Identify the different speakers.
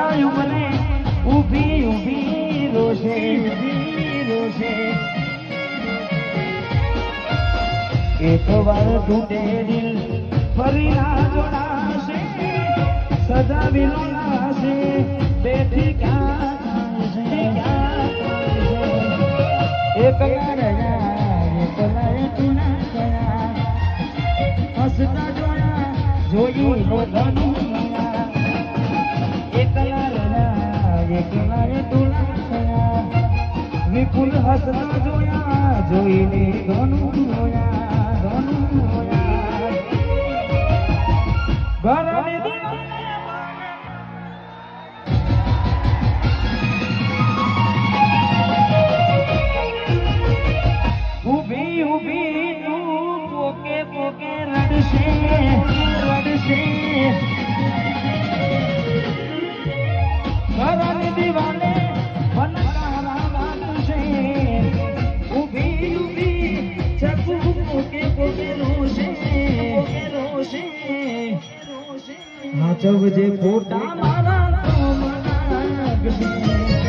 Speaker 1: બનાવ્યું મને ઊભી ઊભી રોશે રોશે એક વાર તૂટે દિલ ફરી ના જોડાશે સજાવી લો નાશે બેઠી ક્યાં એકલા રહ્યા એકલા તુના ગયા હસતા જોયા જોઈ લો ધનું એકલા રહ્યા એકલા તુના ગયા વિપુલ હસતા જોયા જોઈને ધનું જોયા ધનું જોયા ઘરની ઊભી ઊભી તું પોકે પોકે રડશે રડશે ઘરની દિવાલે મનકારા વાગશે ઊભી ઊભી ચકુ પોકે પોકે રોશે રોશે નાચવજે ફોટા મારા તો મનાગશે